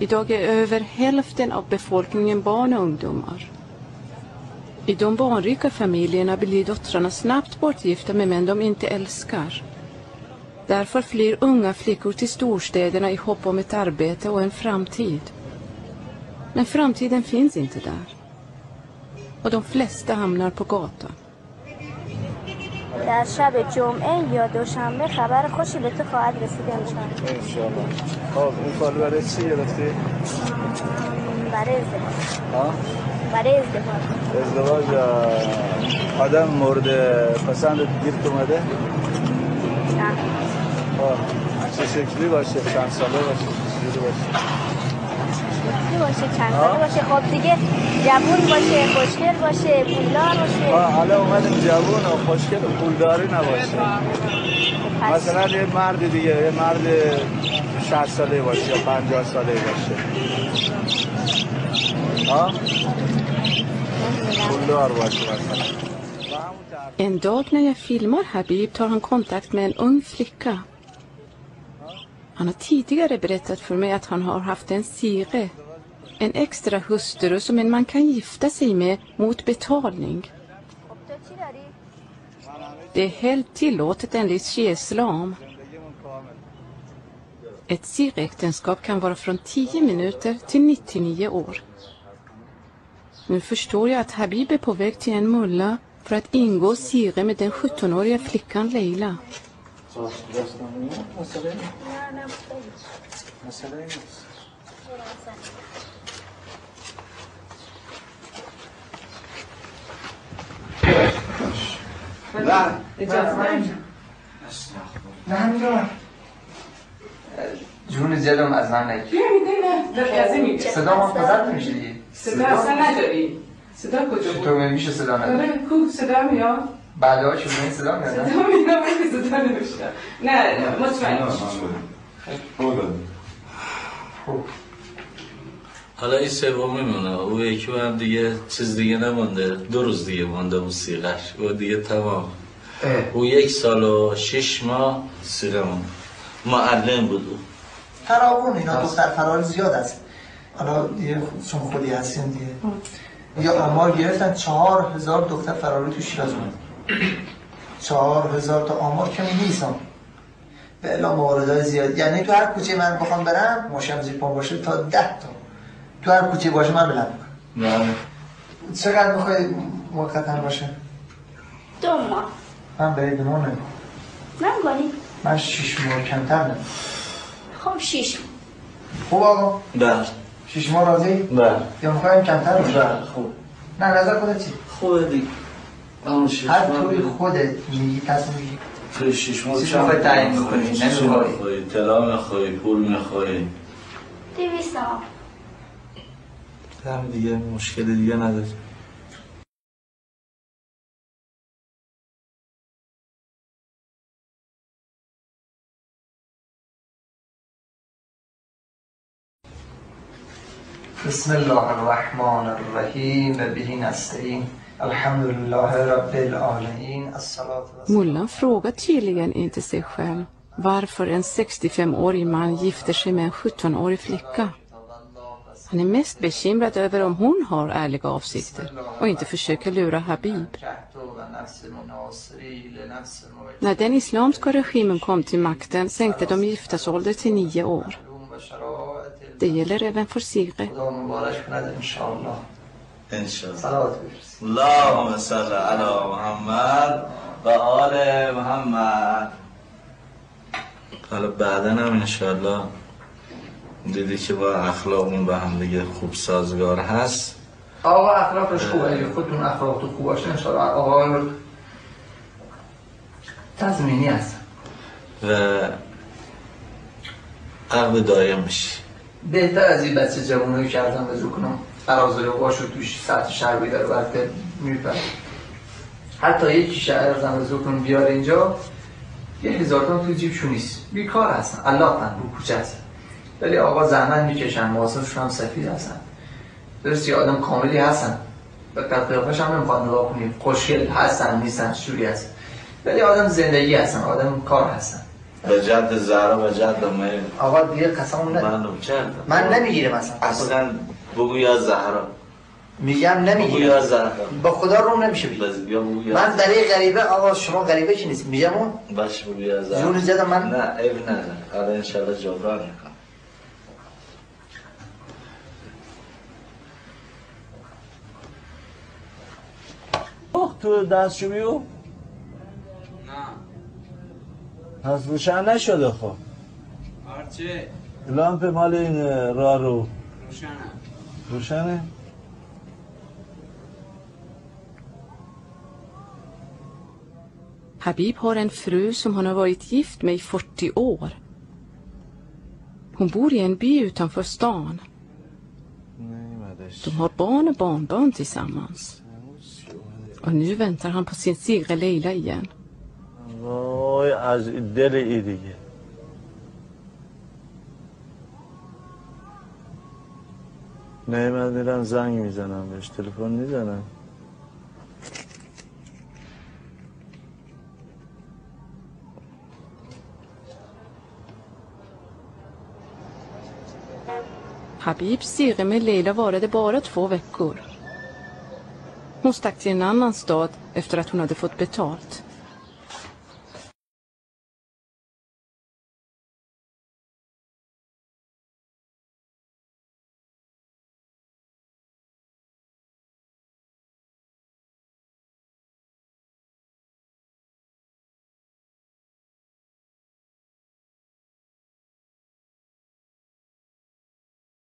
Idag är över hälften av befolkningen barn och ungdomar. I de barnrika familjerna blir döttrarna snabbt bortgifta med män de inte älskar. Därför flyr unga flickor till storstäderna i hopp om ett arbete och en framtid. Men framtiden finns inte där. Och de flesta hamnar på gatan. در شب جمعه یا دوشنبه خبر خوشی به تو خواهد رسیده انشاءالله. انشاءالله. خب این سال برای چی گرفتی؟ برای ازدواج. ها؟ برای ازدواج. ازدواج آدم مورد پسند گیرت اومده؟ نه. چه شکلی باشه؟ چند ساله باشه؟ چجوری باشه؟ چجوری باشه؟ چند ساله باشه؟ خب دیگه جوون باشه، خوشگل باشه، پولدار باشه. حالا اومدیم جوون و خوشگل و پولداری نباشه. مثلا یه مرد دیگه، یه مرد 60 ساله باشه یا 50 ساله باشه. ها؟ پولدار باشه مثلا. En dag när jag filmar Habib tar han kontakt med en ung flicka. Han har tidigare berättat för mig att han har haft en sire, en extra hustru som en man kan gifta sig med mot betalning. Det är helt tillåtet enligt shiislam. Ett siräktenskap kan vara från 10 minuter till 99 år. Nu förstår jag att Habib är på väg till en mulla för att ingå sire med den 17-åriga flickan Leila. جون زیادم از من نگیر. صدا ما بزرگ نمیشه دیگه. صدا اصلا نداری. صدا کجا بود؟ تو میشه صدا نداری. کو صدا میاد؟ بعدها شروع این صدا میاد. صدا میاد ولی صدا نمیشه. نه مطمئن. حالا این سوم میمونه. او یکی هم دیگه چیز دیگه نمونده. 2 روز دیگه مونده موسیقیش. او دیگه تمام. او 1 سال و 6 ماه سیغه مونده. معلم بود او. فراوون اینا دختر فرار زیاد است. حالا چون خودی هستیم دیگه. یا آمار گرفتن 4000 دختر فراری تو شیراز اومد. 4000 تا آمار کمی نیستم. به الا مواردهای زیاد. یعنی تو هر کوچه من بخوام برم ماشم زیر پام باشه تا 10 تا. تو هر کوچه باشه من بلند میکنم. نه. چقدر میخوای موقتا باشه؟ 2 ماه. من برای 2 ماه نمیکنم. نمیکنی؟ من 6 ماه کمتر نمیکنم. خب 6 خوب آقا؟ بله. 6 ماه راضی؟ بله. یا میخوایم کمتر باشه؟ بله خوب. نه نظر خودت چی؟ خوبه دیگه. هر طوری خودت میگی تصمیم میگی. تو 6 ماه چی میخوای تعیین میکنی؟ نمیخوای طلا میخوای پول میخوای 200 تومان. هم دیگه مشکل دیگه نداری. بسم الله الرحمن الرحیم و به نستعین الحمد لله رب العالمین الصلاة Mullan frågar tydligen inte sig själv varför en 65-årig man gifter sig med en 17-årig flicka. Han är mest bekymrad över om hon har ärliga avsikter och inte försöker lura Habib. När den islamska regimen kom till makten sänkte de giftasålder till 9 år. Det gäller även för Sigre. اللهم صل على محمد و آل محمد. حالا بعدا هم انشاءالله دیدی که با اخلاقمون به هم دیگه خوب سازگار هست. آقا اخلاقش خوبه اگه خودتون اخلاقتون خوب باشه انشاءالله آقا تضمینی هست و عقد دایم میشه. بهتر از این بچه جوانایی که ازم رجوع کنم فرازده باشو توش ساعت شهر بیداره برده میپره. حتی یکی شهر ازم رجوع کنم بیاره اینجا 1000 تومان توی جیبشون نیست، بیکار هستن، علاقن رو کوچه هستن، ولی آقا زحمت میکشن، محاسبشون هم سفید هستن، درستی آدم کاملی هستن و قیافش هم نمیخواد نگاه کنیم خوشگل هستن نیستن چجوری هستن، ولی آدم زندگی هستن، آدم کار هستن. به جد زهرا و جد امیر. آقا دیگه قسم من نوکردم. من نمیگیرم اصلا بگو یا زهرا. میگم نمیگیرم. بگو یا زهرا. با خدا روم نمیشه بگم. من برای غریبه آقا شما غریبه چی نیست میگم اون. باش بگو یا زهرا. جون زدم من. نه عیب نداره. حالا ان شاء الله جبران میکنم. تو دستشویو؟ نه پس روشن نشده خب آرچه لامپ مال این راه رو روشنه روشنه؟ Habib har en fru som han har varit gift med i 40 år. Hon bor i en by utanför stan. De har barn och barnbarn tillsammans. Och nu väntar han på sin segra Leila igen. وای از دل ای دیگه نه من میرم زنگ میزنم بهش تلفن میزنم Habibs seger med Leila varade bara 2 veckor. Hon stack till en annan stad efter att hon hade fått betalt.